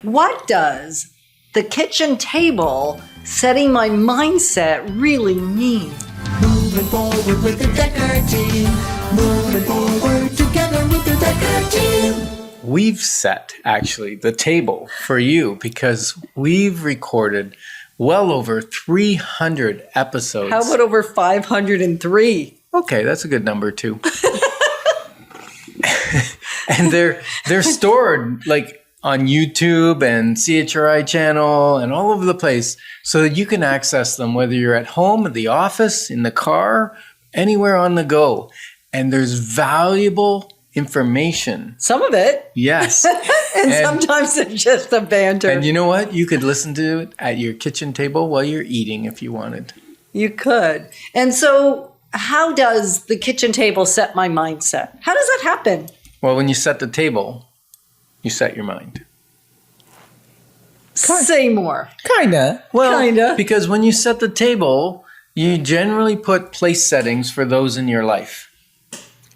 What does the kitchen table setting my mindset really mean? Moving forward with the Decker team. Moving forward together with the Decker team. We've set, actually, the table for you because we've recorded well over 300 episodes. How about over 503? Okay, that's a good number, too. And they're stored, like, on YouTube and CHRI channel and all over the place so that you can access them whether you're at home, at the office, in the car, anywhere on the go. And there's valuable information. Some of it. Yes. and sometimes it's just a banter. And you know what? You could listen to it at your kitchen table while you're eating if you wanted. You could. And so how does the kitchen table set my mindset? How does that happen? Well, when you set the table, you set your mind. Say more. Kinda. Well, Kinda. because when you set the table, you generally put place settings for those in your life.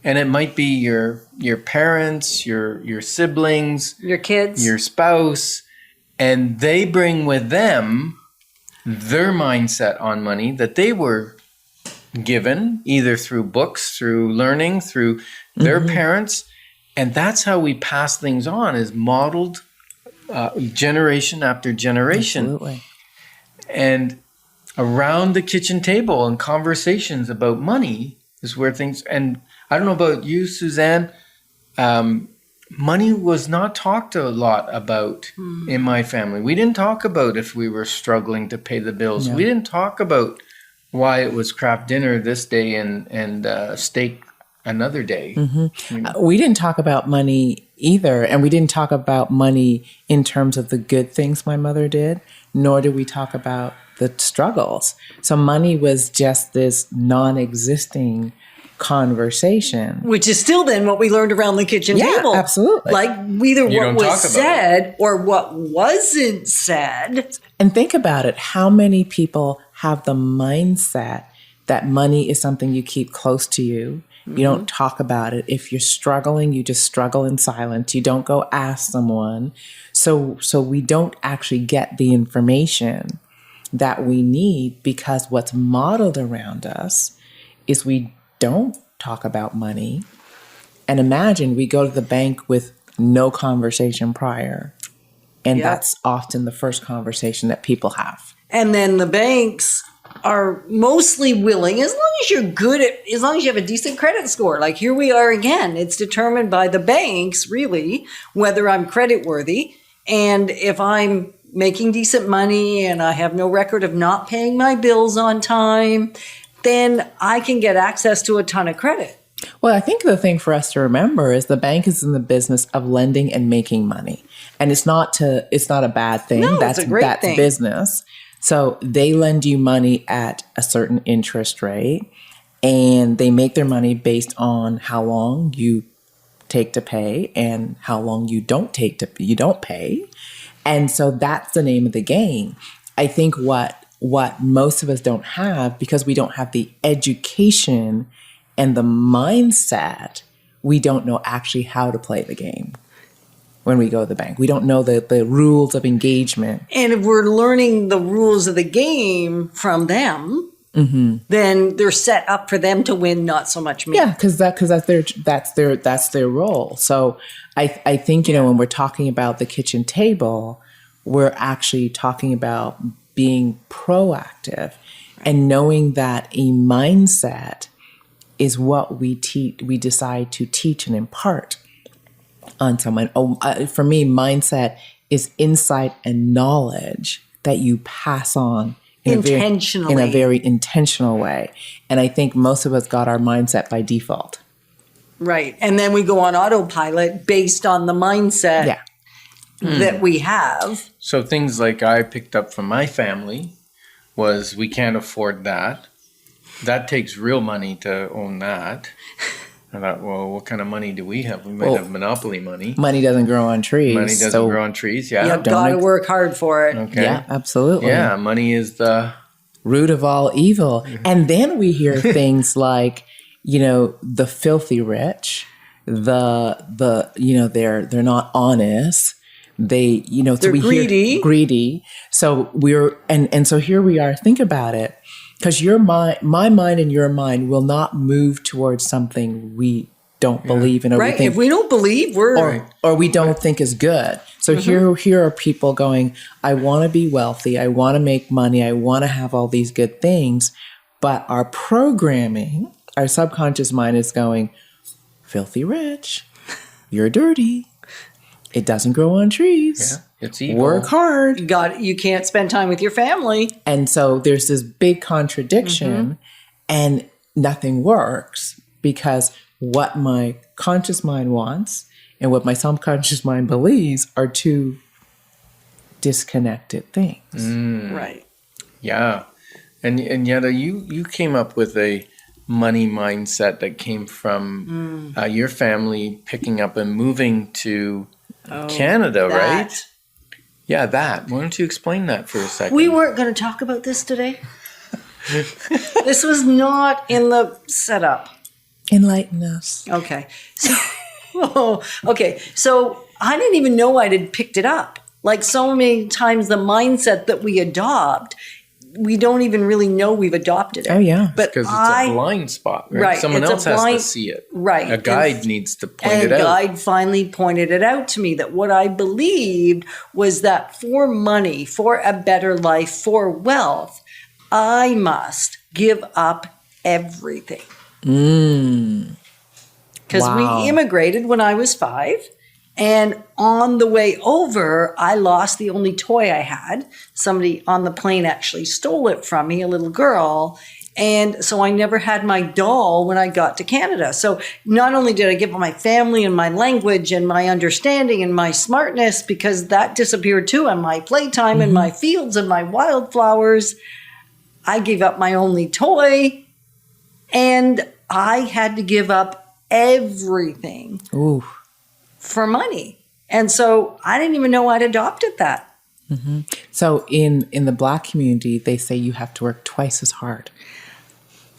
And it might be your parents, your siblings, Your kids. your spouse, and they bring with them their mindset on money that they were given either through books, through learning, through their parents. And that's how we pass things on, is modeled generation after generation. Absolutely. And around the kitchen table and conversations about money is where things, and I don't know about you, Suzanne, money was not talked a lot about in my family. We didn't talk about if we were struggling to pay the bills. No. We didn't talk about why it was craft dinner this day and steak another day. We didn't talk about money either. And we didn't talk about money in terms of the good things my mother did, nor did we talk about the struggles. So money was just this non-existing conversation. Which is still then what we learned around the kitchen table. Absolutely. Like either You what don't was talk about said or what wasn't said. And think about it. How many people have the mindset that money is something you keep close to you? You don't talk about it. If you're struggling, you just struggle in silence. You don't go ask someone. So we don't actually get the information that we need because what's modeled around us is we don't talk about money. And imagine we go to the bank with no conversation prior. And Yep. that's often the first conversation that people have. And then the banks are mostly willing, as long as you're good at, as long as you have a decent credit score. Like here we are again. It's determined by the banks, really, whether I'm credit worthy. And if I'm making decent money and I have no record of not paying my bills on time, then I can get access to a ton of credit. Well, I think the thing for us to remember is the bank is in the business of lending and making money. And it's not a bad thing. No, that's it's a great thing. business. So they lend you money at a certain interest rate and they make their money based on how long you take to pay and how long you don't pay. And so that's the name of the game. I think what most of us don't have, because we don't have the education and the mindset, we don't know actually how to play the game when we go to the bank. We don't know the rules of engagement. And if we're learning the rules of the game from them, then they're set up for them to win, not so much me. Yeah, because that's their role. So I think when we're talking about the kitchen table, we're actually talking about being proactive and knowing that a mindset is what we decide to teach and impart on someone. For me, mindset is insight and knowledge that you pass on Intentionally. in a very intentional way. And I think most of us got our mindset by default. Right. And then we go on autopilot based on the mindset Yeah. that we have. So things like I picked up from my family was we can't afford that. That takes real money to own that. I thought, well, what kind of money do we have? We might have monopoly money. Money doesn't grow on trees. Money doesn't grow on trees. Yeah. You've got to work hard for it. Okay. Yeah, absolutely. Yeah, money is the root of all evil. And then we hear things like, the filthy rich, they're not honest, they, so They're we greedy. hear greedy. So so here we are. Think about it. Because my mind and your mind will not move towards something we don't believe in, or Right. we think, If we don't believe, we're or we don't think is good. So here are people going, I want to be wealthy, I want to make money, I want to have all these good things, but our programming, our subconscious mind is going, filthy rich, you're dirty, it doesn't grow on trees. Yeah, it's evil. Work hard. you can't spend time with your family. And so there's this big contradiction, and nothing works because what my conscious mind wants and what my subconscious mind believes are two disconnected things. Right. Yeah. And Yetta, you came up with a money mindset that came from your family picking up and moving to Canada, right? That. Yeah, that. Why don't you explain that for a second? We weren't going to talk about this today. This was not in the setup. Enlighten us. Okay. So, So I didn't even know I had picked it up. Like so many times, the mindset that we adopt, we don't even really know we've adopted it. Oh, yeah. But because it's a blind spot, right? Right, Someone it's a else has blind- to see it. Right. A guide needs to point And it a out. guide finally pointed it out to me that what I believed was that for money, for a better life, for wealth, I must give up everything. Because Wow. we immigrated when I was 5. And on the way over, I lost the only toy I had. Somebody on the plane actually stole it from me, a little girl. And so I never had my doll when I got to Canada. So not only did I give up my family and my language and my understanding and my smartness, because that disappeared too, and my playtime and my fields and my wildflowers, I gave up my only toy. And I had to give up everything Ooh. for money. And so I didn't even know I'd adopted that. So in the Black community, they say you have to work twice as hard.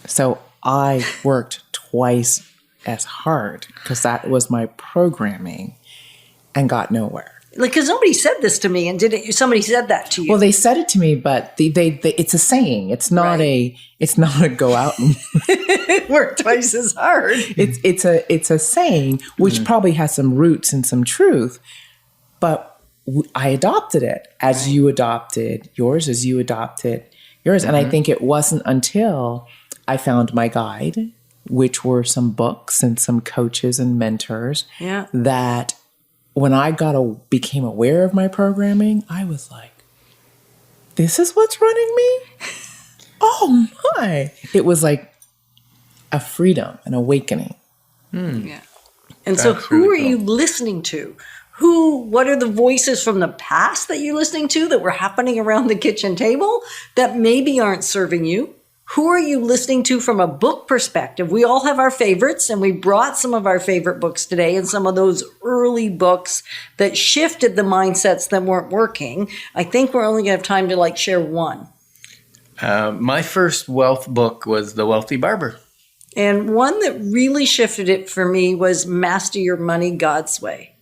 So I worked twice as hard because that was my programming and got nowhere. Like, because nobody said this to me, and somebody said that to you? Well, they said it to me, but they it's a saying. It's not a go out and work twice as hard. it's a saying which probably has some roots and some truth, but I adopted it as you adopted yours, as you adopted yours. And I think it wasn't until I found my guide, which were some books and some coaches and mentors, Yeah. that when I became aware of my programming, I was like, this is what's running me? Oh my. It was like a freedom, an awakening. Yeah. And so That's who really are you listening to? What are the voices from the past that you're listening to that were happening around the kitchen table that maybe aren't serving you? Who are you listening to from a book perspective? We all have our favorites, and we brought some of our favorite books today and some of those early books that shifted the mindsets that weren't working. I think we're only going to have time to share one. My first wealth book was The Wealthy Barber. And one that really shifted it for me was Master Your Money God's Way.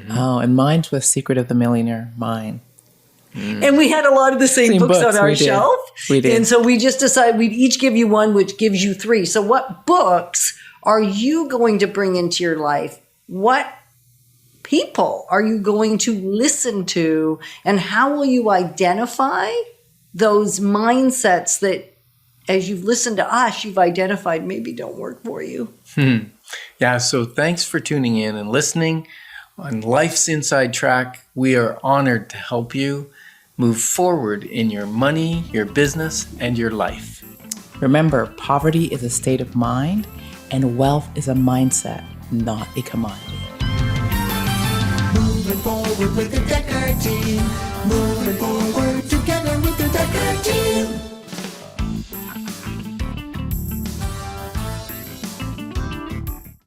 Oh, and mine was Secret of the Millionaire, mine. And we had a lot of the same books on our we did. shelf. We did. And so we just decided we'd each give you one, which gives you 3. So what books are you going to bring into your life? What people are you going to listen to? And how will you identify those mindsets that, as you've listened to us, you've identified maybe don't work for you? Yeah, so thanks for tuning in and listening. On Life's Inside Track, we are honored to help you move forward in your money, your business, and your life. Remember, poverty is a state of mind, and wealth is a mindset, not a commodity. Moving forward with the Decker team. Moving forward together with the Decker team.